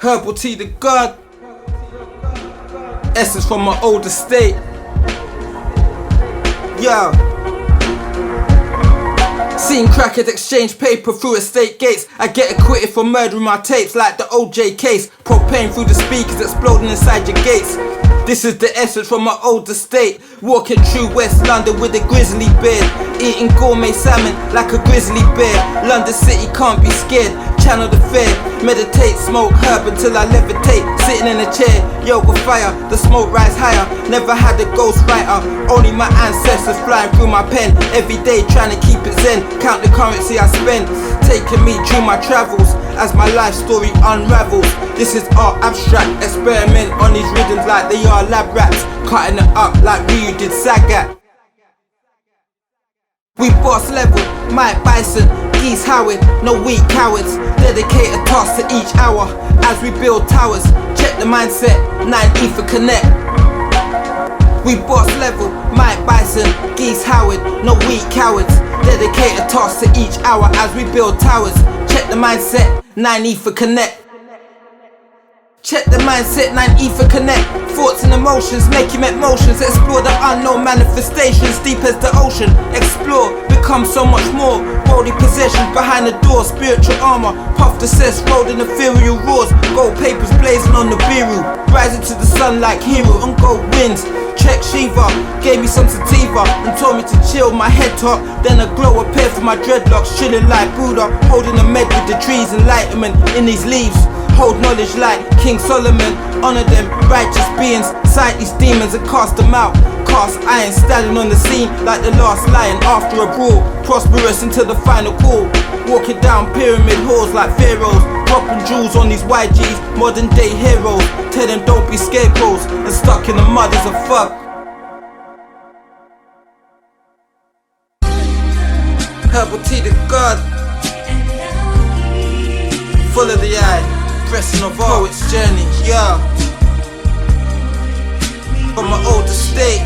Herbal tea the god. Essence from my old estate. Yo. Seen crackheads exchange paper through estate gates. I get acquitted for murdering my tapes like the OJ case. Propane through the speakers exploding inside your gates. This is the essence from my old estate. Walking through West London with a grizzly beard. Eating gourmet salmon like a grizzly bear. London City can't be scared. Channel the fear. Meditate, smoke herb until I levitate. Sitting in a chair, yoga fire. The smoke rise higher. Never had a ghost writer. Only my ancestors flying through my pen. Every day trying to keep it zen. Count the currency I spend. Taking me through my travels as my life story unravels. This is art abstract. Experiment on these rhythms like they are lab rats. Cutting it up like Ryu did Sagat. We boss level, Mike Bison, Geese Howard, no weak cowards. Dedicate a task to each hour as we build towers. Check the mindset, 9E for connect. We boss level, Mike Bison, Geese Howard, no weak cowards. Dedicate a task to each hour as we build towers. Check the mindset, 9E for connect. Check the mindset, 9E for connect. Thoughts and emotions, making motions. Explore the unknown manifestations, deep as the ocean. Explore, become so much more. Worldly possessions behind the door, spiritual armor. Puff the cess, rolled in ethereal roars. Gold papers blazing on the bureau. Rising to the sun like hero on gold winds. Check Shiva, gave me some sativa and told me to chill my head top. Then a glow appeared from my dreadlocks, chilling like Buddha, holding a med with the trees, enlightenment in these leaves. Hold knowledge like King Solomon, honor them righteous beings, sight these demons and cast them out. Cast iron, standing on the scene like the last lion after a brawl. Prosperous until the final call. Walking down pyramid halls like pharaohs, dropping jewels on these YGs, modern day heroes. Tell them don't be scarecrows and stuck in the mud as a fuck. Herbal tea the god, full of the eye. Pressing of poet's journey, yeah. From my old estate,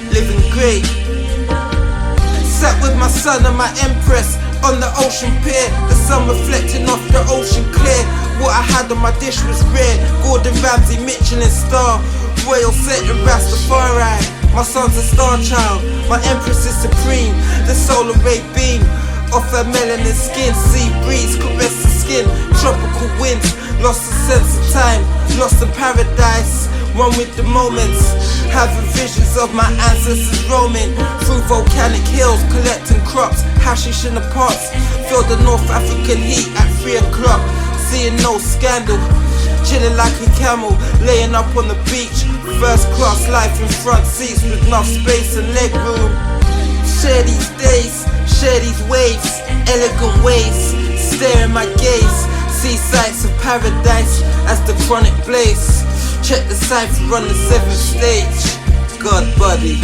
living great. Sat with my son and my empress on the ocean pier. The sun reflecting off the ocean clear. What I had on my dish was rare. Gordon Ramsay, Michelin star, royal set and Rastafari. My son's a star child, my empress is supreme. The solar ray beam off her melanin skin. Sea breeze caress the skin. Tropical winds, lost the sense of time, lost in paradise. One with the moments, having visions of my ancestors roaming through volcanic hills, collecting crops, hashish in the pots. Feel the North African heat at 3 o'clock, seeing no scandal. Chilling like a camel, laying up on the beach. First class life in front seats with enough space and leg room. Share these days, share these waves, elegant ways, stare in my gaze. See sights of paradise as the chronic blaze. Check the cipher on the 7th stage, God body.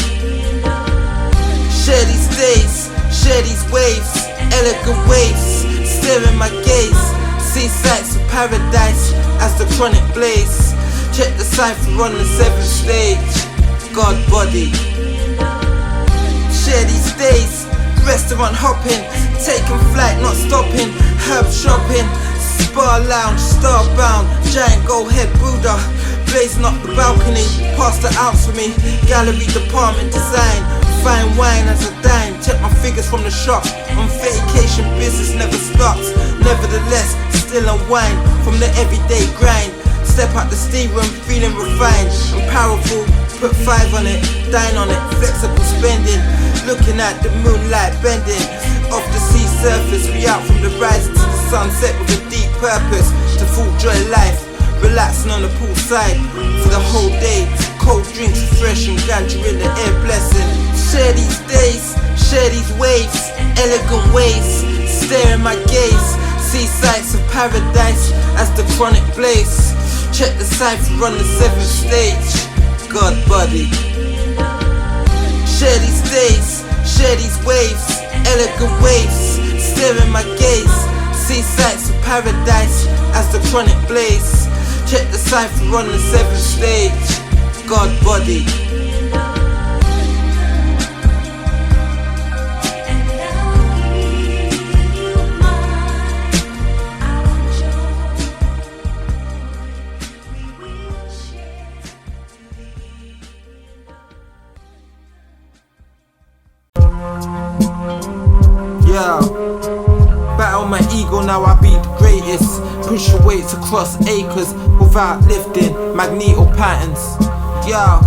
Share these days, share these waves, elegant waves, stare in my gaze. See sights of paradise as the chronic blaze. Check the cipher on the 7th stage, God body. Share these days, restaurant hopping, taking flight, not stopping, herb shopping, spa lounge, starbound, giant gold head Buddha, blazing up the balcony, pass the ounce for me, gallery department design, fine wine as I dine, check my figures from the shop, on vacation business never stops, nevertheless, still unwind from the everyday grind, step out the steam room, feeling refined and powerful, put 5 on it, dine on it, flexible spending, looking at the moonlight bending, off the sea surface, we out from the rising to the sunset with a deep purpose, to full joy life, relaxing on the poolside, for the whole day, cold drinks refreshing, ganja in the air blessing, share these days, share these waves, elegant ways, stare in my gaze, see sights of paradise as the chronic blaze, check the cipher on the 7th stage, God body. Share these days, share these waves, elegant waves, stare in my gaze, see sights of paradise as the chronic blaze. Check the cipher on the 7th stage, God body. Push your weights across acres without lifting. Magneto patterns. Yeah.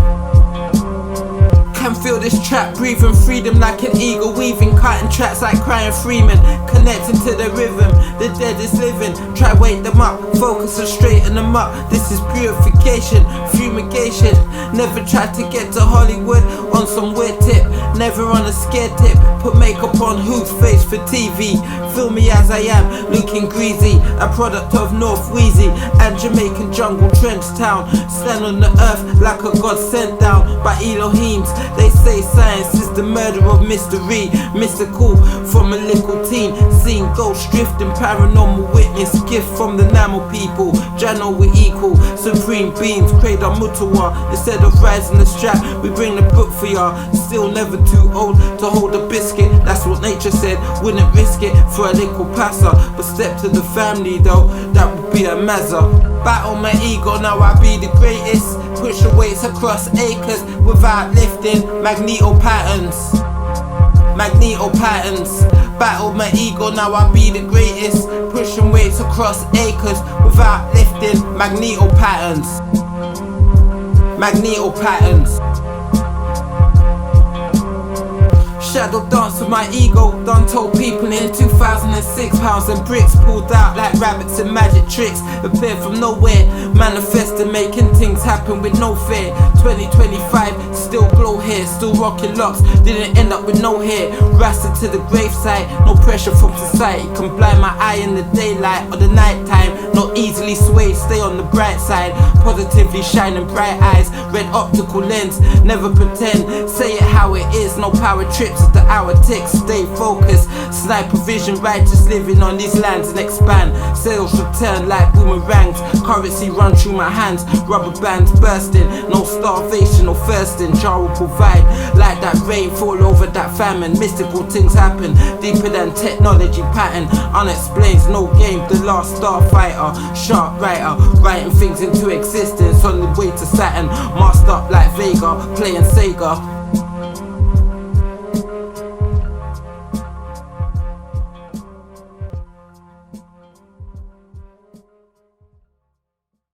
Can feel this trap, breathing freedom like an eagle, weaving, cutting tracks like crying Freeman, connecting to the rhythm. The dead is living. Try wake them up, focus and straighten them up. This is purification, fumigation. Never tried to get to Hollywood on some weird tip, never on a scared tip. Put makeup on whose face for TV. Feel me as I am, looking greasy. A product of North Wheezy and Jamaican jungle trench town. Stand on the earth like a god sent down by Elohims. They say science is the murder of mystery. Mystical from a little teen, seeing ghosts drifting, paranormal witness, gift from the Namu people. Jano we equal, supreme beings, create our mutawa. Instead of rising the strap, we bring the book for y'all. Still never too old to hold a biscuit. That's what nature said, wouldn't risk it for a little passer. But step to the family though, that would be a mazza. Battle my ego, now I be the greatest. Push the weights across acres without lifting. Magneto patterns. Magneto patterns. Battle my ego, now I be the greatest. Pushing weights across acres without lifting. Magneto patterns. Magneto patterns. Shadow dance with my ego, done told people in 2006. Pounds and bricks pulled out like rabbits and magic tricks. Appeared from nowhere, manifesting, making things happen with no fear. 2025, still glow hair, still rocking locks. Didn't end up with no hair, rasted to the gravesite. No pressure from society can blind my eye in the daylight or the night time. Not easily swayed, stay on the bright side. Positively shining bright eyes, red optical lens. Never pretend, say it how it is. No power trips as the hour ticks. Stay focused, sniper vision, righteous living on these lands and expand. Sales return like boomerangs. Currency run through my hands, rubber bands bursting. No starvation or thirsting, Jah will provide. Like that rain fall over that famine. Mystical things happen, deeper than technology pattern. Unexplained, no game, the last starfighter. Sharp writer, writing things into existence on the way to Saturn. Masked up like Vega, playing Sega.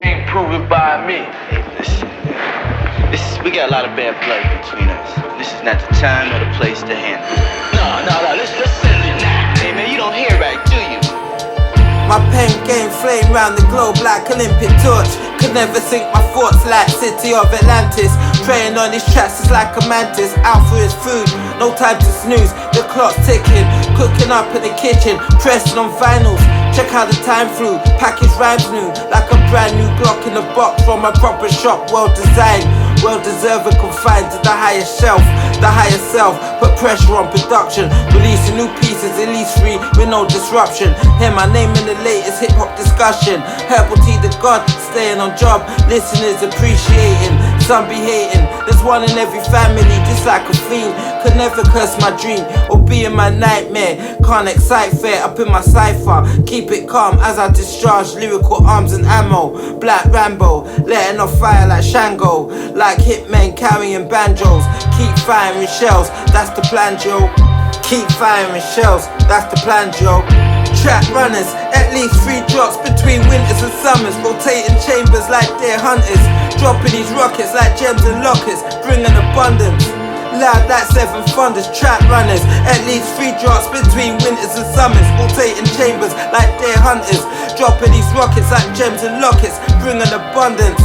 Ain't proven by me. Hey, listen. We got a lot of bad blood between us. This is not the time or the place to handle it. No, let's settle it now. Hey man, you don't hear right, do you? My pen game flame round the globe like Olympic torch. Could never sink my thoughts like city of Atlantis. Praying on these tracks is like a mantis. Out for his food, no time to snooze. The clock's ticking, cooking up in the kitchen, pressing on vinyls. Check how the time flew, package rhymes new, like a brand new Glock in a box from a proper shop. Well designed, well deserved and confined to the highest shelf. The higher self, put pressure on production. Releasing new pieces, at least free with no disruption. Hear my name in the latest hip hop discussion. Herbal tea the god, staying on job. Listeners appreciating, some be hating. There's one in every family, just like a fiend. Could never curse my dream or be in my nightmare. Can't excite fair up in my cipher. Keep it calm as I discharge lyrical arms and ammo. Black Rambo, letting off fire like Shango. Like hitmen carrying banjos. Keep firing shells, that's the plan, Joe. Keep firing shells, that's the plan, Joe. Track runners, at least 3 drops between winters and summers. Rotating chambers like deer hunters. Dropping these rockets like gems and lockets, bringing abundance. Loud like 7 thunders, trap runners. At least 3 drops between winters and summers. Rotating chambers like deer hunters. Dropping these rockets like gems and lockets, bringing abundance.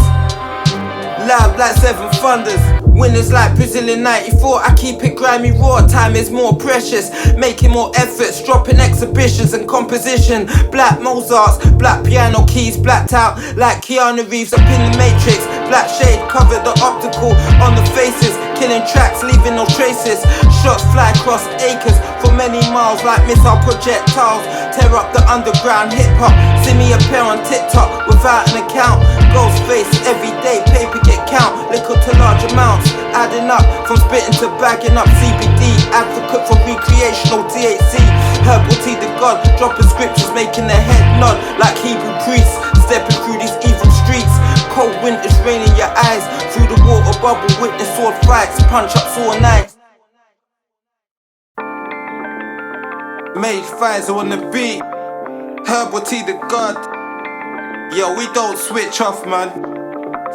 Loud like 7 thunders. Winners like Brazil in 94. I keep it grimy raw, time is more precious. Making more efforts, dropping exhibitions and composition. Black Mozarts, black piano keys, blacked out like Keanu Reeves up in the Matrix. Black shade covered the optical on the faces. Killing tracks, leaving no traces. Shots fly across acres for many miles like missile projectiles. Tear up the underground hip-hop. See me appear on TikTok without an account. Ghost face every day, paper get count. Liquor to large amounts, adding up from spitting to bagging up CBD. Advocate for recreational THC. Herbal tea the god, dropping scriptures, making their head nod like Hebrew priests. Stepping through these evil streets. Cold winters rain in your eyes. Through the water bubble, witness sword fights, punch ups all night. Mage Pfizer on the beat. Herbal tea the god. Yo, we don't switch off, man.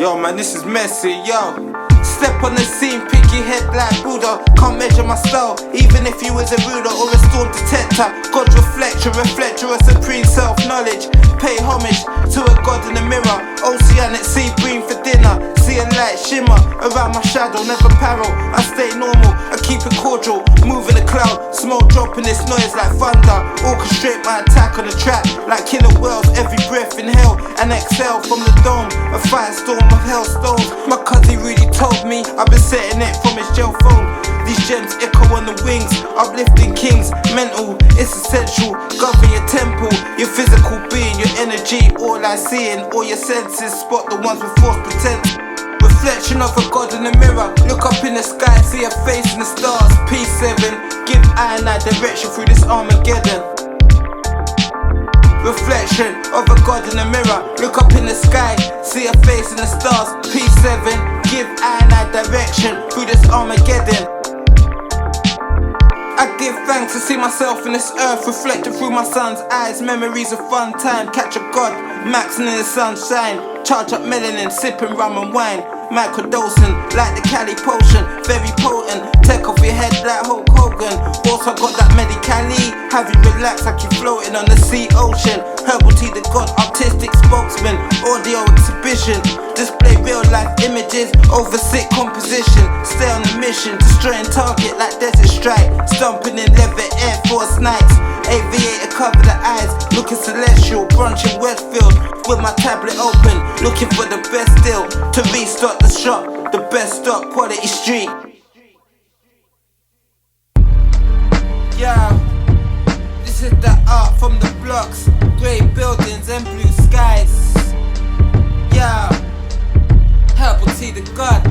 Yo, man, this is messy, yo. Step on the scene, pick your head like Buddha. Can't measure my style, even if you was a ruler or a storm detector. God reflector of supreme self-knowledge. Pay homage to a God in the mirror. Oceanic sea bream for dinner. See a light shimmer around my shadow, never paro. I stay normal, I keep it cordial. Moving the cloud, smoke dropping this noise like thunder. Orchestrate my attack on the track like killer whales. Every breath inhale and exhale from the dome. A firestorm of hellstones. My cousin really told me I've been setting it from his jail phone. These gems echo on the wings, uplifting kings. Mental, it's essential. Govern your temple, your physical being, your energy. All I see in all your senses. Spot the ones with false pretense. Reflection of a God in the mirror. Look up in the sky, see a face in the stars. P7, give eye and eye direction through this Armageddon. Reflection of a God in the mirror. Look up in the sky, see a face in the stars. P7, give eye and eye direction through this Armageddon. I give thanks to see myself in this earth reflected through my son's eyes. Memories of fun time, catch a God, maxing in the sunshine. Charge up melanin, sipping rum and wine. Microdosing like the Cali potion, very potent. Take off your head like Hulk Hogan. Also got that Medicali, have you relax like you floating on the sea ocean. Herbal tea, the God, artistic spokesman. Audio exhibition, display real life images over sick composition. Stay on the mission, destroying target like Desert Strike. Stomping in leather Air Force Nikes. Aviator cover the eyes, looking celestial. Brunch in Westfield with my tablet open, looking for the best deal to restock the shop, the best stock, quality street. Yeah, this is the art from the blocks, grey buildings and blue skies. Yeah, Herbal tea the God.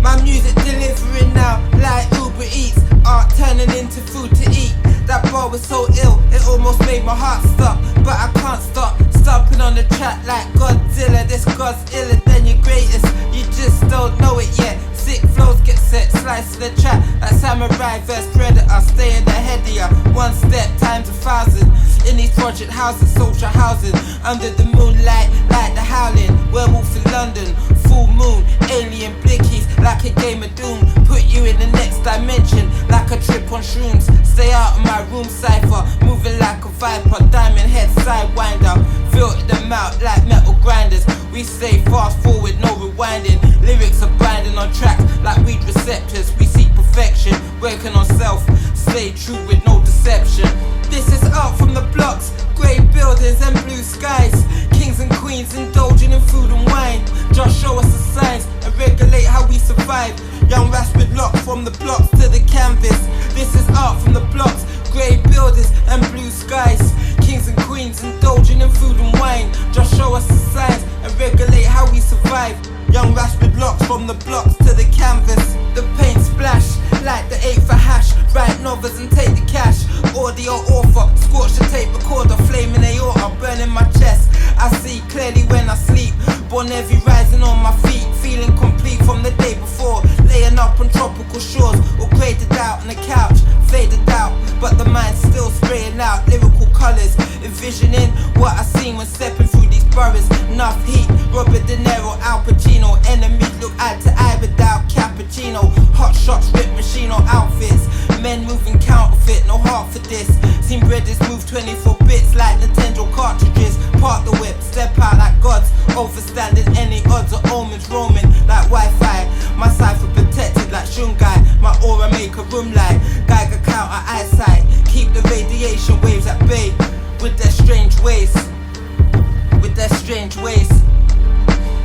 My music delivering now like Uber Eats. Art turning into food to eat. That bar was so ill, it almost made my heart stop. But I can't stop, stomping on the track like Godzilla. This God's iller than your greatest, you just don't know it yet. Sick flows get set, slice the track like Samurai vs Predator. Staying ahead of ya, one step times 1,000. In these project houses, social housing, under the moonlight like the Howling. Werewolf in London, full moon, alien blickies like a game of Doom. Put you in the next dimension like a trip on shrooms. Stay out of my room cipher, moving like a viper. Diamond head sidewinder, filter them out like metal grinders. We stay fast forward, no rewinding. Lyrics are binding on tracks like weed receptors. We seek perfection, working on self. Stay true with no deception. This is art from the blocks, grey buildings and blue skies. Kings and queens indulging in food and wine. Just show us the signs and regulate how we survive. Young rats with lock from the blocks to the canvas. This is art from the blocks, grey buildings and blue skies. Kings and queens indulging in food and wine. Just show us the signs and regulate how we survive. Young rats with locks from the blocks to the canvas. The paint splash like the 8 for hash. Write novels and take the cash. Audio author, scorch the tape recorder. Flaming aorta, burning my chest. I see clearly when I sleep. Born heavy, rising on my feet. Feeling complete from the day before. Laying up on tropical shores or graded out on the couch. Faded out, but the mind's still spraying out lyrical colours. Envisioning what I seen when stepping through these boroughs. Enough heat, Robert De Niro, Al Pacino. Enemies look eye to eye without cappuccino. Hot shots, rip machine on outfits. Men moving counterfeit, no heart for this. Seen brothers move 24 bits like Nintendo cartridges. Park the whip, step out like gods. Overstanding any odds or omens, roaming like Wi-Fi. My cipher protected like Shungai. My aura make a room light. Geiger count our eyesight. Keep the radiation waves at bay. With their strange ways. With their strange ways.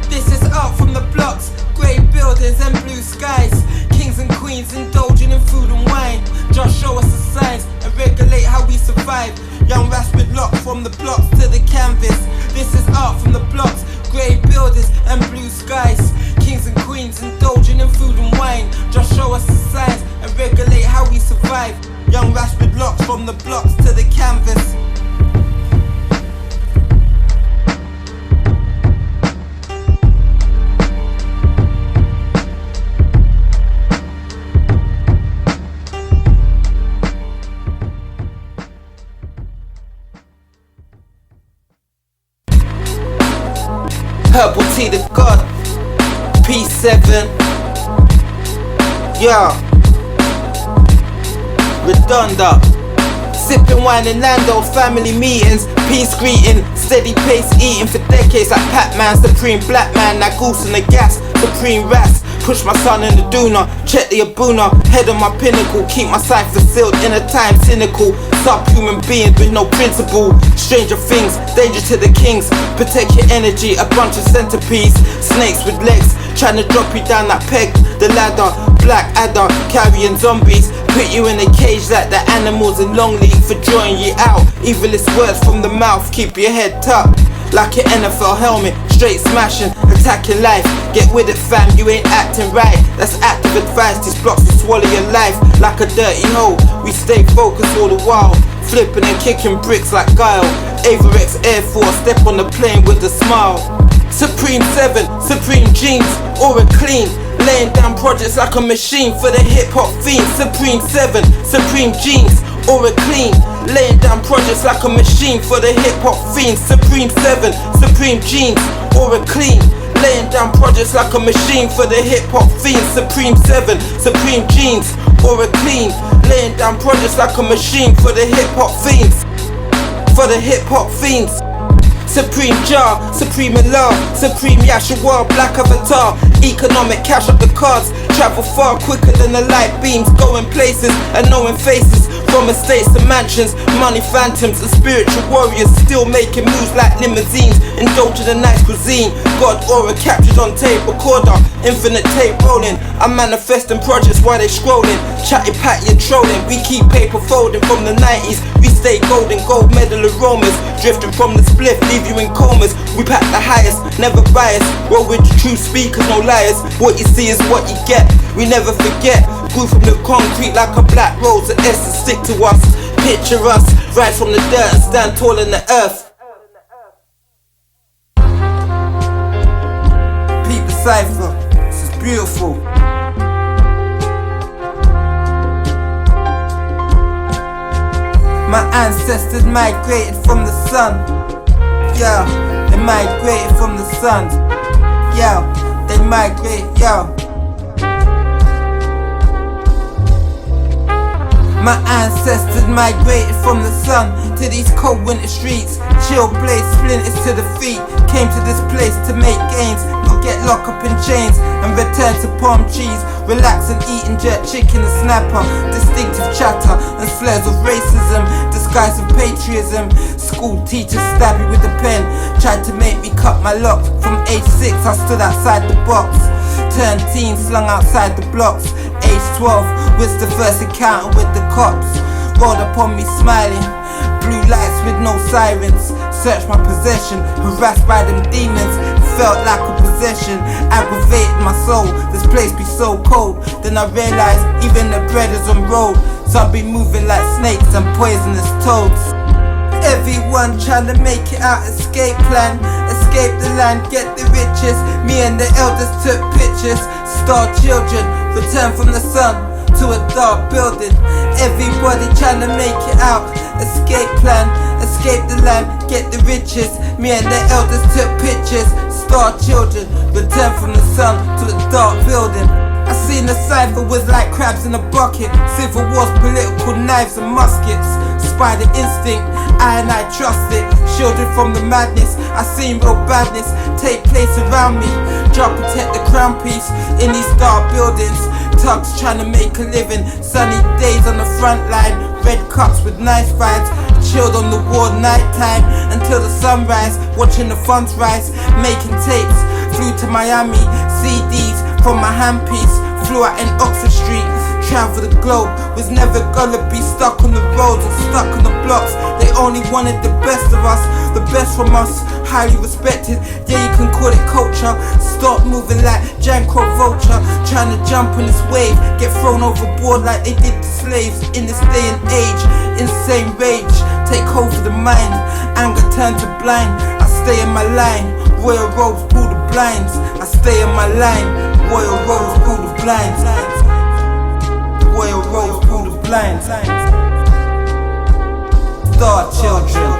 This is art from the blocks, grey buildings and blue skies. Kings and queens indulging in food and wine. Just show us the signs and regulate how we survive. Young rats with locks from the blocks to the canvas. This is art from the blocks, grey buildings and blue skies. Kings and queens indulging in food and wine. Just show us the signs and regulate how we survive. Young rats with locks from the blocks to the canvas. Herbal tea the god. P7. Yeah. Redonda. Sipping wine in Lando, family meetings, peace greeting, steady pace eating for decades like Pac-Man, supreme black man, that goose in the gas, supreme rats. Push my son in the doona, check the abuna, head on my pinnacle, keep my cipher sealed in a time cynical. Subhuman beings with no principle, stranger things, danger to the kings. Protect your energy, a bunch of centipedes, snakes with legs, trying to drop you down that peg. The ladder, black adder, carrying zombies, put you in a cage like the animals in Long League for drawing you out. Evilest words from the mouth, keep your head tucked. Like an NFL helmet, straight smashing, attacking life. Get with it fam, you ain't acting right. That's active advice, these blocks will swallow your life like a dirty hole. We stay focused all the while, flipping and kicking bricks like Guile. Averex Air Force, step on the plane with a smile. Supreme 7, supreme jeans, aura clean, laying down projects like a machine for the hip hop fiends. Supreme 7, supreme jeans, aura clean, laying down projects like a machine for the hip hop fiends. Supreme 7, supreme jeans, aura clean, laying down projects like a machine for the hip hop fiends. Supreme 7, supreme jeans, aura clean, laying down projects like a machine for the hip hop fiends. For the hip hop fiends. Supreme jar, supreme Allah, supreme Yashua, black avatar. Economic cash up the cards, travel far quicker than the light beams, going places and knowing faces. From estates to mansions, money phantoms and spiritual warriors, still making moves like limousines, indulging in nice cuisine. God aura captured on tape recorder, infinite tape rolling. I'm manifesting projects while they scrolling, chatty patty and trolling. We keep paper folding from the 90s, we stay golden, gold medal aromas, drifting from the spliff, leave you in comas. We pack the highest, never biased, roll with the true speakers, no liars. What you see is what you get, we never forget. Grew from the concrete like a black rose, the essence stick to us. Picture us, rise from the dirt and stand tall in the earth. Peep the cipher, this is beautiful. My ancestors migrated from the sun. Yeah, they migrated from the sun. Yeah, they migrate, yeah. My ancestors migrated from the sun to these cold winter streets. Chill blaze splinters to the feet. Came to this place to make gains, not get locked up in chains and return to palm trees. Relax and eating jerk chicken and snapper. Distinctive chatter and slurs of racism, disguise of patriotism. School teachers stab you with a pen, tried to make me cut my locks. From age 6 I stood outside the box, turned teen, slung outside the blocks. Age 12 was the first encounter with the cops. Rolled upon me smiling, blue lights with no sirens. Searched my possession, harassed by them demons. Felt like a possession, aggravated my soul. This place be so cold. Then I realized even the bread is on road. Some be moving like snakes and poisonous toads. Everyone trying to make it out, escape plan. Escape the land, get the riches. Me and the elders took pictures. Star children, return from the sun to a dark building. Everybody trying to make it out, escape plan. Escape the land, get the riches. Me and the elders took pictures. Star children, return from the sun to a dark building. I seen the cipher was like crabs in a bucket. Civil wars, political knives and muskets. Spider instinct, I trust it. Shielded from the madness, I seen real badness take place around me. Try to protect the crown piece in these dark buildings. Tugs trying to make a living. Sunny days on the front line, red cups with nice vibes. Chilled on the ward nighttime until the sunrise, watching the funds rise. Making tapes, flew to Miami, CDs from my handpiece. Flew out in Oxford Street, travel the globe. Was never gonna be stuck on the roads or stuck on the blocks. They only wanted the best of us, the best from us, highly respected. Yeah, you can call it culture. Stop moving like Janko Vulture, trying to jump on this wave, get thrown overboard like they did the slaves. In this day and age, insane rage take hold of the mind. Anger turned to blind. I stay in my line, royal robes pull the blinds. I stay in my line, royal robes pull the blinds. Royal robes pull the blinds. Star children.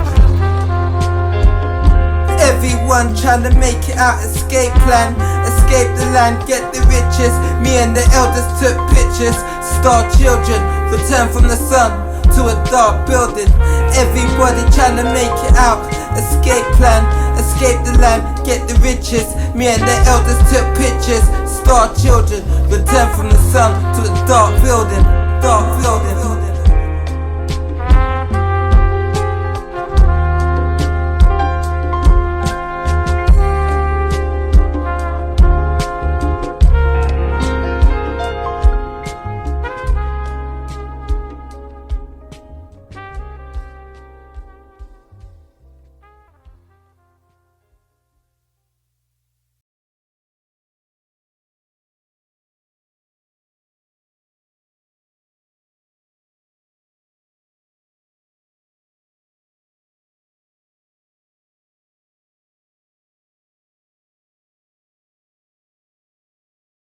Everyone Everyone trying to make it out, escape plan. Escape the land, get the riches. Me and the elders took pictures. Star children, return from the sun to a dark building. Everybody trying to make it out, escape plan. Escape the land, get the riches. Me and the elders took pictures. Star children, return from the sun to the dark building. Dark building.